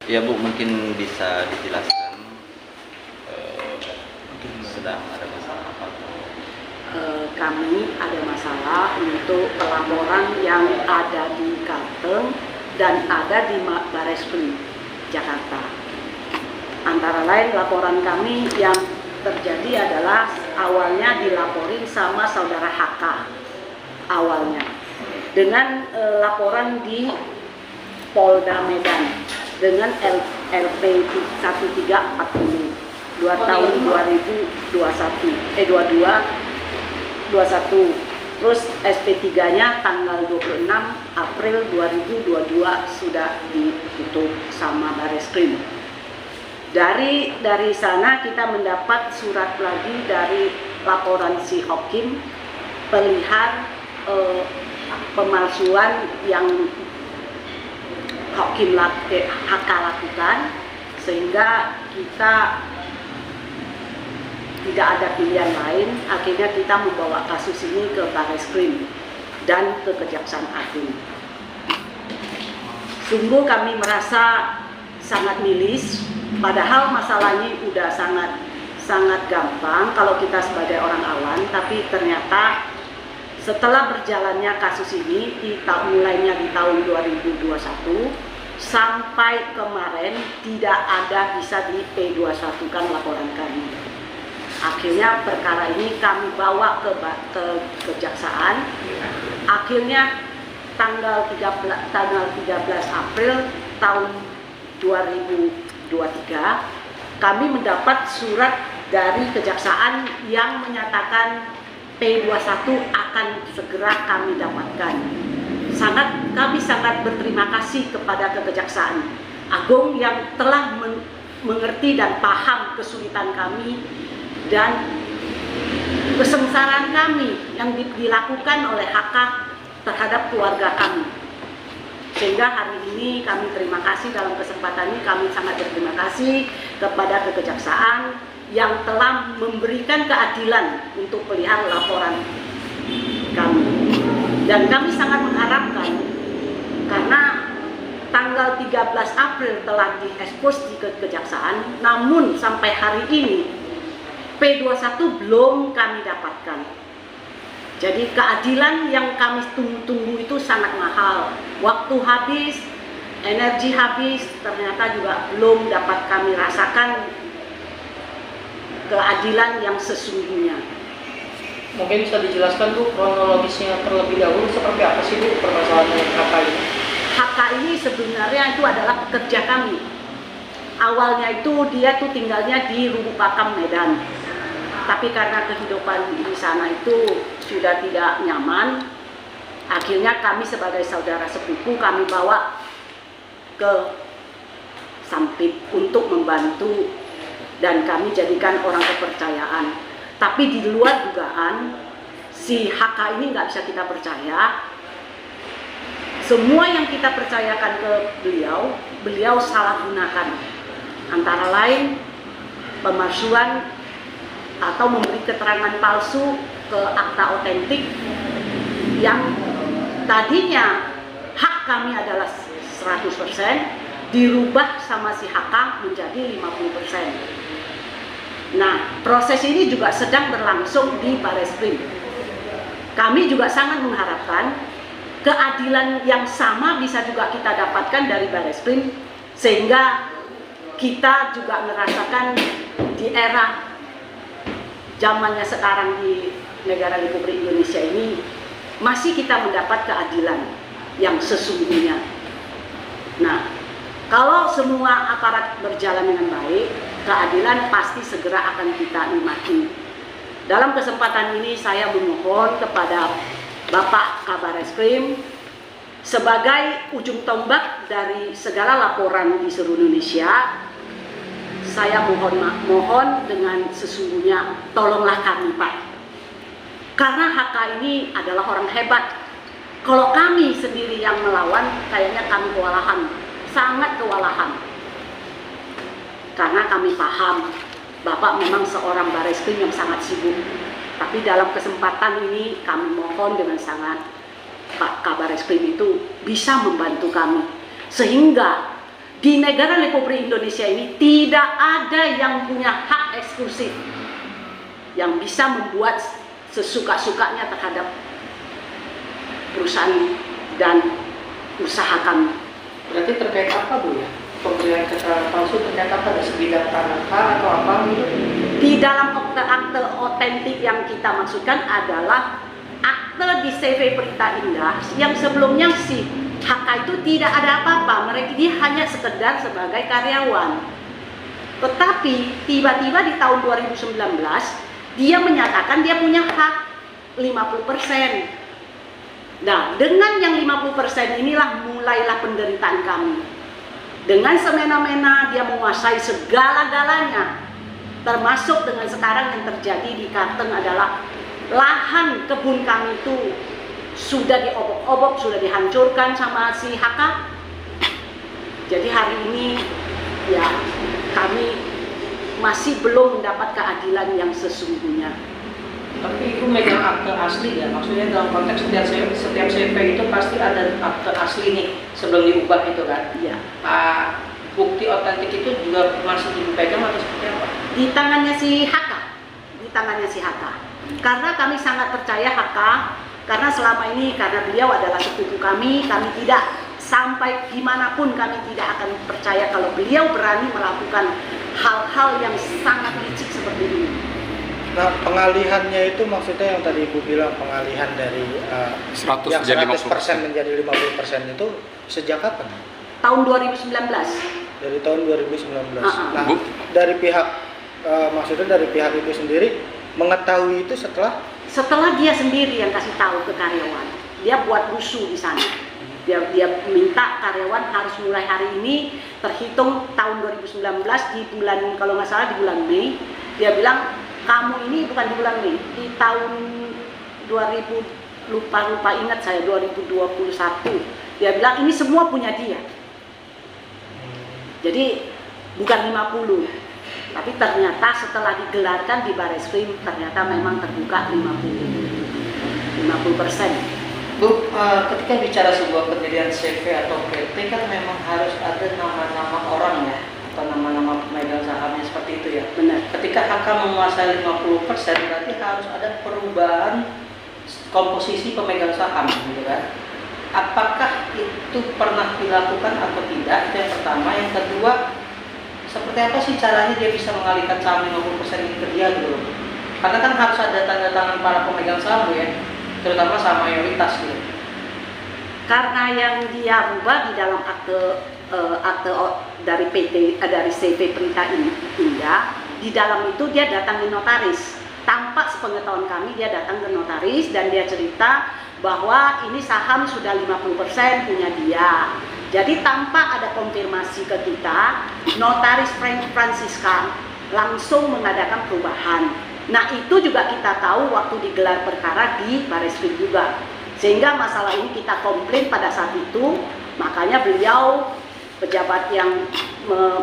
Ya Bu, mungkin bisa dijelaskan sedang ada masalah apa? Kami ada masalah untuk pelaporan yang ada di Kalteng dan ada di Bareskrim Jakarta. Antara lain laporan kami yang terjadi adalah awalnya dilaporin sama saudara HK awalnya dengan laporan di Polda Medan dengan LP 1340 tahun 2021 terus SP3-nya tanggal 26 April 2022 sudah ditutup sama Bareskrim. Dari sana kita mendapat surat lagi dari laporan si Hakim perihal pemalsuan yang Hakim HK lakukan, sehingga kita tidak ada pilihan lain, akhirnya kita membawa kasus ini ke Bareskrim dan ke Kejaksaan Agung. Sungguh kami merasa sangat milis, padahal masalahnya udah sangat gampang kalau kita sebagai orang awam, tapi ternyata setelah berjalannya kasus ini mulainya di tahun 2021 sampai kemarin tidak ada bisa di P21 kan laporan kami. Akhirnya perkara ini kami bawa ke kejaksaan. Akhirnya tanggal 13 April tahun 2023 kami mendapat surat dari kejaksaan yang menyatakan P21 akan segera kami dapatkan. Kami sangat berterima kasih kepada Kejaksaan Agung yang telah mengerti dan paham kesulitan kami dan kesengsaraan kami yang dilakukan oleh HK terhadap keluarga kami. Sehingga hari ini kami terima kasih, dalam kesempatan ini kami sangat berterima kasih kepada Kejaksaan yang telah memberikan keadilan untuk perihal laporan kami. Dan kami sangat mengharapkan, karena tanggal 13 April telah diekspos di Kejaksaan, namun sampai hari ini P21 belum kami dapatkan. Jadi keadilan yang kami tunggu-tunggu itu sangat mahal. Waktu habis, energi habis, ternyata juga belum dapat kami rasakan keadilan yang sesungguhnya. Mungkin bisa dijelaskan Bu kronologisnya terlebih dahulu seperti apa sih Bu permasalahan HK ini? HK ini sebenarnya itu adalah pekerja kami. Awalnya itu dia tuh tinggalnya di Lubuk Pakam, Medan. Tapi karena kehidupan di sana itu sudah tidak nyaman, akhirnya kami sebagai saudara sepupu kami bawa ke Sampit untuk membantu dan kami jadikan orang kepercayaan. Tapi di luar dugaan, si HK ini nggak bisa kita percaya. Semua yang kita percayakan ke beliau salah gunakan. Antara lain pemalsuan atau memberi keterangan palsu ke akta otentik yang tadinya hak kami adalah 100%, dirubah sama si HK menjadi 50%. Nah, proses ini juga sedang berlangsung di Bareskrim. Kami juga sangat mengharapkan keadilan yang sama bisa juga kita dapatkan dari Bareskrim, sehingga kita juga merasakan di era zamannya sekarang di negara Republik Indonesia ini masih kita mendapat keadilan yang sesungguhnya. Nah, kalau semua aparat berjalan dengan baik, keadilan pasti segera akan kita nikmati. Dalam kesempatan ini saya memohon kepada Bapak Kabareskrim sebagai ujung tombak dari segala laporan di seluruh Indonesia. Saya mohon dengan sesungguhnya, tolonglah kami Pak. Karena HK ini adalah orang hebat. Kalau kami sendiri yang melawan, kayaknya kami kewalahan, sangat kewalahan. Karena kami paham, Bapak memang seorang Bareskrim yang sangat sibuk. Tapi dalam kesempatan ini kami mohon dengan sangat, Pak Kabareskrim itu bisa membantu kami. Sehingga Di negara Republik Indonesia ini tidak ada yang punya hak eksklusif yang bisa membuat sesuka-sukanya terhadap perusahaan dan usaha kami. Berarti terkait apa Bu ya? Pemberian keterangan palsu terkait apa? Ada sebidang tanah kah atau apa gitu? Di dalam akte otentik yang kita maksudkan adalah akte di CV Perintah Indah yang sebelumnya si HK itu tidak ada apa-apa, mereka dia hanya sekedar sebagai karyawan. Tetapi tiba-tiba di tahun 2019 dia menyatakan dia punya hak 50%. Nah, dengan yang 50% inilah mulailah penderitaan kami. Dengan semena-mena dia menguasai segala-galanya. Termasuk dengan sekarang yang terjadi di Karteng adalah lahan kebun kami itu sudah diobok-obok, sudah dihancurkan sama si HK. Jadi hari ini ya kami masih belum mendapat keadilan yang sesungguhnya. Tapi Ibu megang akte asli ya? Maksudnya dalam konteks setiap CV itu pasti ada akte asli nih sebelum diubah itu kan? Iya. Bukti otentik itu juga masih dipegang atau seperti apa? Di tangannya si HK, di tangannya si HK. Karena kami sangat percaya HK, karena selama ini karena beliau adalah sepupu kami tidak sampai gimana pun kami tidak akan percaya kalau beliau berani melakukan hal-hal yang sangat licik seperti ini. Nah, pengalihannya itu maksudnya yang tadi Ibu bilang pengalihan dari 100 yang jadi 100% menjadi 50% itu sejak kapan? Tahun 2019. Dari tahun 2019. Nah, Bu. dari pihak maksudnya dari pihak itu sendiri mengetahui itu setelah dia sendiri yang kasih tahu ke karyawan. Dia buat rusuh di sana. Dia minta karyawan harus mulai hari ini terhitung tahun 2019 di bulan, kalau nggak salah di bulan Mei. Dia bilang kamu ini bukan di bulan Mei, di tahun 2000 lupa ingat saya 2021. Dia bilang ini semua punya dia. Jadi bukan 50, tapi ternyata setelah digelarkan di Bareskrim ternyata memang terbuka 50%. Bu, ketika bicara sebuah pendirian CV atau PT kan memang harus ada nama-nama orang ya, atau nama-nama pemegang sahamnya seperti itu ya. Benar. Ketika HK menguasai 50% berarti harus ada perubahan komposisi pemegang saham gitu kan. Apakah itu pernah dilakukan atau tidak? Itu yang pertama. Yang kedua, seperti apa sih caranya dia bisa mengalihkan saham 50% ini ke dia gitu loh. Karena kan harus ada tanda tangan para pemegang saham ya, terutama saham mayoritas gitu. Karena yang dia rubah di dalam akte dari dari CV Perintah Indah, di dalam itu dia datangi notaris. Tanpa sepengetahuan kami dia datang ke notaris dan dia cerita bahwa ini saham sudah 50% punya dia. Jadi tanpa ada konfirmasi ke kita, notaris Francisca langsung mengadakan perubahan. Nah itu juga kita tahu waktu digelar perkara di Bareskrim juga. Sehingga masalah ini kita komplain pada saat itu, makanya beliau pejabat yang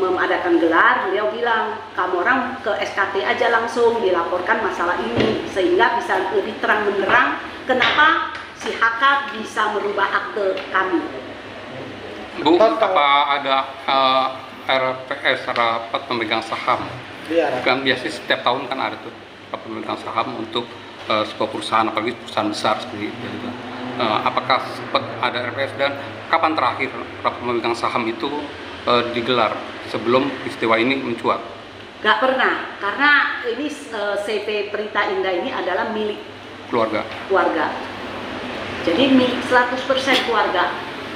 mengadakan gelar, beliau bilang kamu orang ke SKT aja langsung dilaporkan masalah ini sehingga bisa lebih terang benderang kenapa si HK bisa merubah akte kami. Bu, apa ada RPS rapat pemegang saham? Iya. Kan biasanya setiap tahun kan ada tuh rapat pemegang saham untuk sebuah perusahaan, apalagi perusahaan besar seperti itu. Apakah sempat ada RPS dan kapan terakhir rapat pemegang saham itu digelar sebelum peristiwa ini mencuat? Gak pernah, karena ini CV Perintah Indah ini adalah milik Keluarga. Jadi milik 100% keluarga.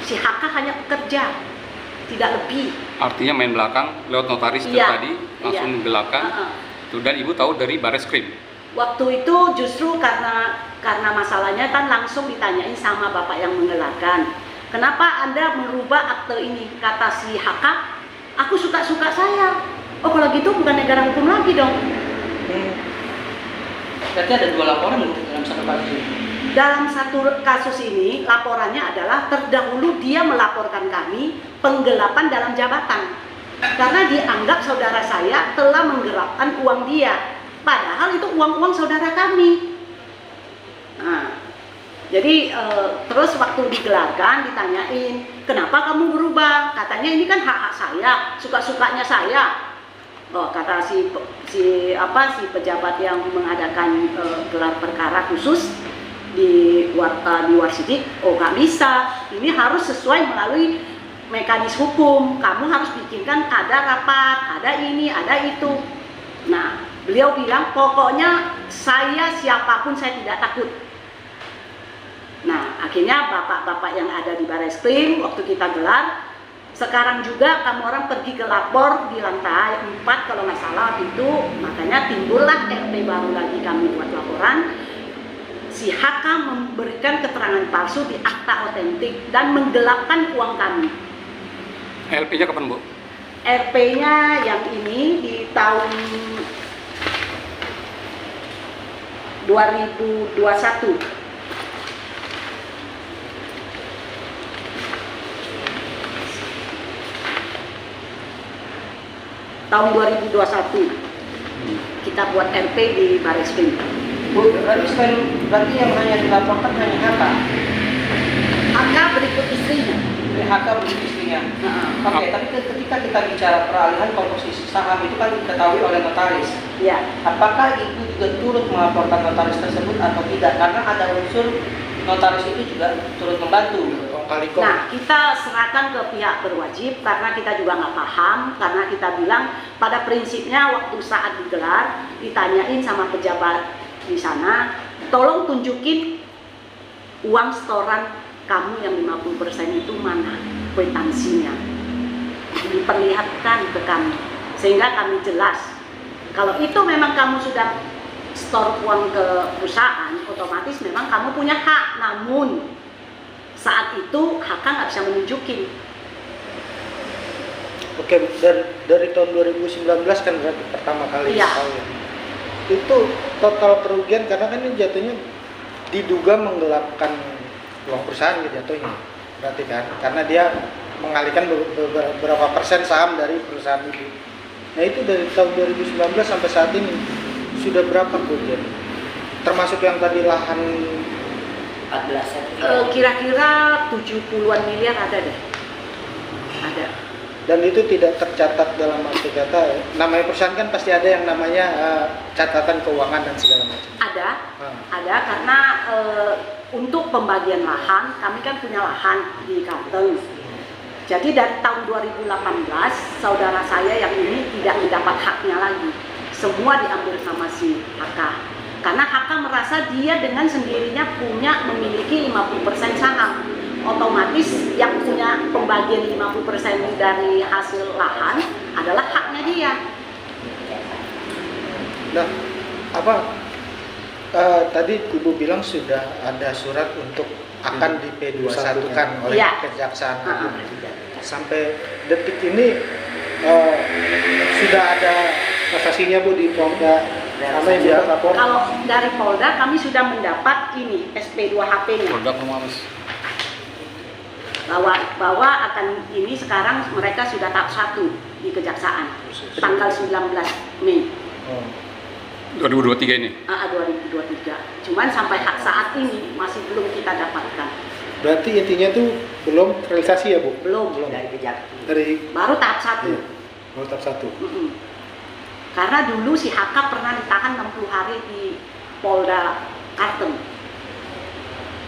Si HK hanya pekerja, tidak lebih. Artinya main belakang lewat notaris itu Iya, tadi langsung iya. menggelakkan. Dan Ibu tahu dari Bareskrim. Waktu itu justru karena masalahnya kan langsung ditanyain sama bapak yang menggelarkan. Kenapa Anda merubah akte ini? Kata si HK, aku suka-suka saya. Oh kalau gitu bukan negara hukum lagi dong. Berarti ada 2 laporan dalam satu kasus ini. Dalam satu kasus ini laporannya adalah terdahulu dia melaporkan kami penggelapan dalam jabatan. Karena dianggap saudara saya telah menggelapkan uang dia. Padahal itu uang-uang saudara kami. Nah, jadi terus waktu digelarkan ditanyain, kenapa kamu berubah? Katanya ini kan hak-hak saya, suka-sukanya saya. Oh, kata si pejabat yang mengadakan gelar perkara khusus di Warsidik, oh nggak bisa, ini harus sesuai melalui mekanisme hukum. Kamu harus bikinkan ada rapat, ada ini, ada itu. Nah, beliau bilang pokoknya saya siapapun saya tidak takut. Nah, akhirnya bapak-bapak yang ada di Barreskrim waktu kita gelar, sekarang juga kamu orang pergi ke lapor di lantai 4 kalau nggak salah itu, makanya timbullah RP baru lagi kami buat laporan. Si HK memberikan keterangan palsu di akta otentik dan menggelapkan uang kami. LP-nya kapan, Bu? RP-nya yang ini di tahun 2021. Tahun 2021 kita buat RP di Barreskrim. Bu, berarti yang hanya dilaporkan hanya HK. HK berikut istrinya. HK berikut istrinya. Oke, tapi ketika kita bicara peralihan komposisi saham itu kan diketahui oleh notaris. Ya. Apakah itu juga turut melaporkan notaris tersebut atau tidak? Karena ada unsur notaris itu juga turut membantu. Nah, kita serahkan ke pihak berwajib karena kita juga nggak paham, karena kita bilang pada prinsipnya waktu saat digelar ditanyain sama pejabat di sana, tolong tunjukin uang setoran kamu yang 50% itu mana kwitansinya, diperlihatkan ke kami sehingga kami jelas. Kalau itu memang kamu sudah store uang ke perusahaan, otomatis memang kamu punya hak, namun saat itu HK nggak bisa menunjukin. Oke, dari tahun 2019 kan berarti pertama kali. Iya. Itu total kerugian karena kan ini jatuhnya diduga menggelapkan uang perusahaan gitu jatuhnya. Berarti kan karena dia mengalihkan beberapa persen saham dari perusahaan itu. Nah, itu dari tahun 2019 sampai saat ini sudah berapa kerugian? Termasuk yang tadi lahan 14 Kira-kira 70-an miliar ada deh. Ada. dan itu tidak tercatat dalam arti kata, namanya perusahaan kan pasti ada yang namanya catatan keuangan dan segala macam. Ada karena untuk pembagian lahan, kami kan punya lahan di Kalteng. Jadi dari tahun 2018, saudara saya yang ini tidak mendapat haknya lagi. Semua diambil sama si HK. Karena HK merasa dia dengan sendirinya memiliki 50% saham. Otomatis yang punya pembagian 50% dari hasil lahan adalah haknya dia. Nah, tadi Ibu bilang sudah ada surat untuk akan di P21-kan oleh Kejaksaan Agung. Sampai detik ini sudah ada kasasinya Bu di Polda. Kalau dari Polda kami sudah mendapat ini SP2HP-nya. Polda Pemawas. Bahwa akan ini sekarang mereka sudah tahap 1 di Kejaksaan tanggal 19 Mei 2023 ini. 2023. Cuman sampai saat ini masih belum kita dapatkan. Berarti intinya tuh belum realisasi ya Bu? Belum. dari Kejaksaan. Baru tahap 1. Iya, baru tahap 1. Karena dulu si HK pernah ditahan 60 hari di Polda Kalteng.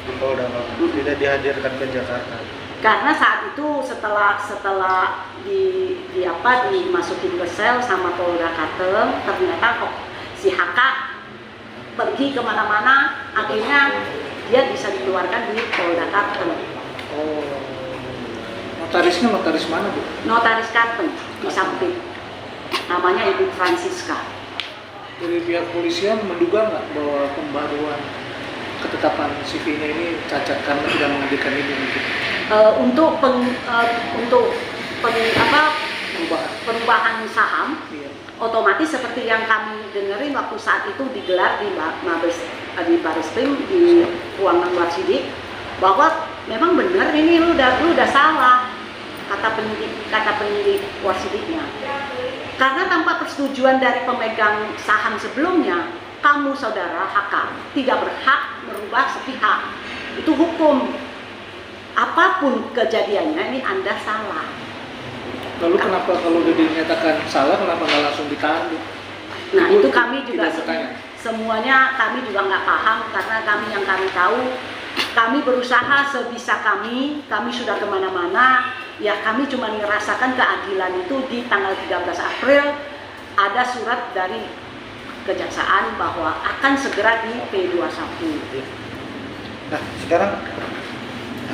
Di Polda tidak dihadirkan ke Jakarta. Karena saat itu setelah dimasukin ke sel sama Polda Kalteng, ternyata kok si HK pergi kemana-mana, akhirnya dia bisa dikeluarkan di Polda Kalteng. Oh, notarisnya notaris mana Bu? Notaris Kalteng di samping, namanya Ibu Francisca. Dari pihak polisian menduga nggak bahwa pembaruan ketetapan CV-nya ini cacat karena tidak menghadirkan ini mungkin? Untuk perubahan saham, otomatis seperti yang kami dengerin waktu saat itu digelar di Barreskrim di ruangan Warsidik, bahwa memang benar ini lu udah salah, kata penyidik Warsidiknya. Karena tanpa persetujuan dari pemegang saham sebelumnya, kamu saudara HK tidak berhak merubah sepihak. Itu hukum. apapun kejadiannya ini Anda salah. Lalu kenapa kalau udah dinyatakan salah, kenapa nggak langsung ditahan? Nah itu kami juga tidak bertanya. semuanya kami juga nggak paham, karena yang kami tahu, kami berusaha sebisa kami sudah kemana-mana, ya kami cuma merasakan keadilan itu di tanggal 13 April ada surat dari kejaksaan bahwa akan segera di P21. Nah, sekarang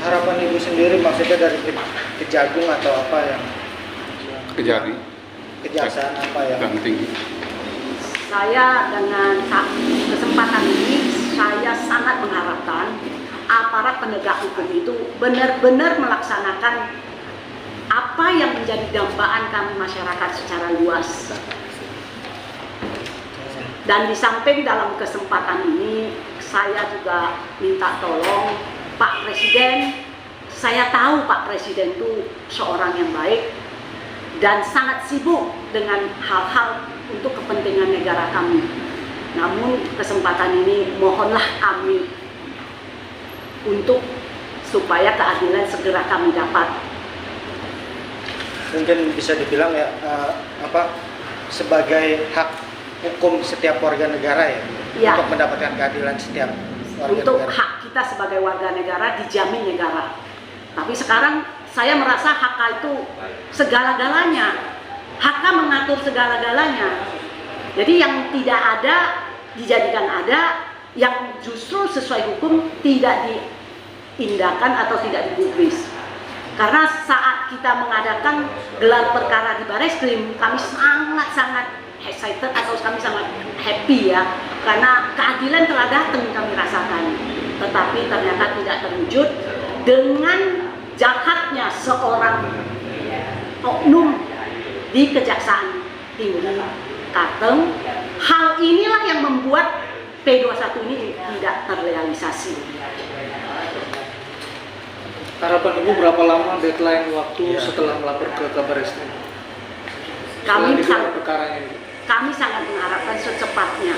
harapan Ibu sendiri maksudnya dari Kejagung atau apa yang kejaksaan apa yang tinggi. Saya dengan kesempatan ini saya sangat mengharapkan aparat penegak hukum itu benar-benar melaksanakan apa yang menjadi dambaan kami masyarakat secara luas. Dan di samping dalam kesempatan ini saya juga minta tolong Pak Presiden. Saya tahu Pak Presiden itu seorang yang baik dan sangat sibuk dengan hal-hal untuk kepentingan negara kami. Namun kesempatan ini mohonlah kami untuk supaya keadilan segera kami dapat. mungkin bisa dibilang ya sebagai hak hukum setiap warga negara Ya. untuk mendapatkan keadilan setiap warga Untuk negara. hak kita sebagai warga negara dijamin negara. Tapi sekarang saya merasa hak itu segala-galanya. HK mengatur segala-galanya. Jadi yang tidak ada dijadikan ada, yang justru sesuai hukum tidak diindahkan atau tidak digubris. Karena saat kita mengadakan gelar perkara di Bareskrim, kami sangat-sangat excited atau kami sangat happy ya, karena keadilan telah datang kami rasakan. Tetapi ternyata tidak terwujud dengan jahatnya seorang oknum di Kejaksaan Tinggi Kalteng. Hal inilah yang membuat P21 ini tidak terrealisasi. Harapan Ibu berapa lama deadline waktu setelah melapor ke Kabar Eskrim? Kami sangat mengharapkan secepatnya.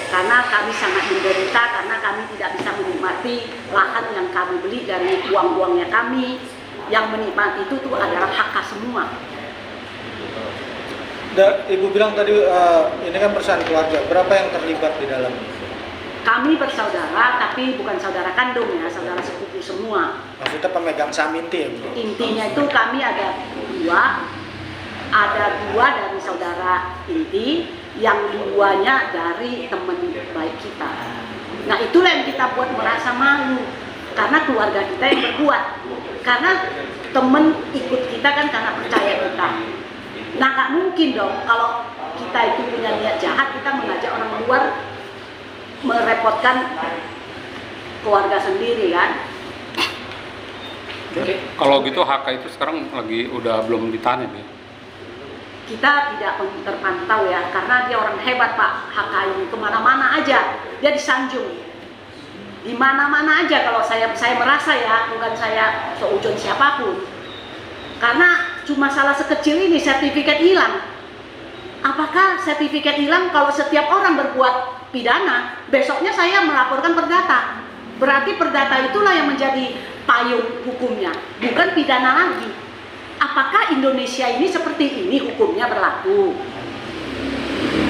Karena kami sangat menderita, karena kami tidak bisa menikmati lahan yang kami beli dari uang-uangnya kami. Yang menikmati itu tuh adalah HK semua. Ibu bilang tadi ini kan perusahaan keluarga, berapa yang terlibat di dalamnya? Kami bersaudara, tapi bukan saudara kandung ya, saudara sepupu semua. Maksudnya pemegang saham inti ya Bu? Intinya itu kami ada dua dari saudara inti, yang duanya dari teman baik kita. Nah itulah yang kita buat merasa malu, karena keluarga kita yang berbuat. Karena teman ikut kita kan karena percaya kita. Nah nggak mungkin dong kalau kita itu punya niat jahat, kita mengajak orang luar merepotkan keluarga sendiri kan. Kalau gitu HK itu sekarang lagi udah belum ditahan ya? Kita tidak terpantau ya, karena dia orang hebat Pak HK ini, kemana-mana aja dia disanjung, di mana-mana aja. Kalau saya merasa ya, bukan saya seujon siapapun, karena cuma salah sekecil ini sertifikat hilang. Apakah sertifikat hilang kalau setiap orang berbuat pidana, besoknya saya melaporkan perdata? Berarti perdata itulah yang menjadi payung hukumnya, bukan pidana lagi. Apakah Indonesia ini seperti ini hukumnya berlaku?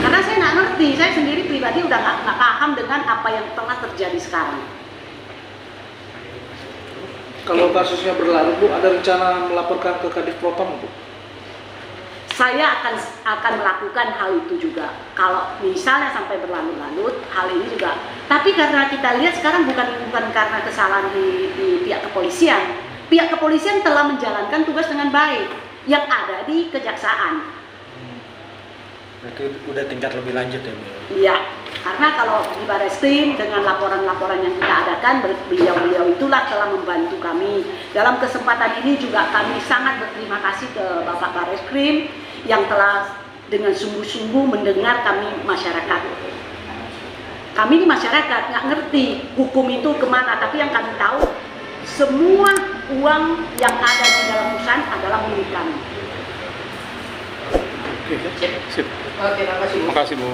Karena saya nggak ngerti, saya sendiri pribadi udah nggak paham dengan apa yang telah terjadi sekarang. Kalau kasusnya berlalu Bu, ada rencana melaporkan ke Kadif Propam Bu? Saya akan melakukan hal itu juga. Kalau misalnya sampai berlarut-larut hal ini juga. Tapi karena kita lihat sekarang bukan karena kesalahan di pihak kepolisian. Pihak kepolisian telah menjalankan tugas dengan baik yang ada di kejaksaan. Berarti udah tingkat lebih lanjut ya Bu? Iya, karena kalau di Bareskrim dengan laporan-laporan yang kita adakan, beliau itulah telah membantu kami. Dalam kesempatan ini juga kami sangat berterima kasih ke Bapak Bareskrim yang telah dengan sungguh-sungguh mendengar kami masyarakat. Kami ini masyarakat nggak ngerti hukum itu kemana, tapi yang kami tahu semua uang yang ada di dalam perusahaan adalah milik kami. Sip. Terima kasih Bu. Terima kasih Bu.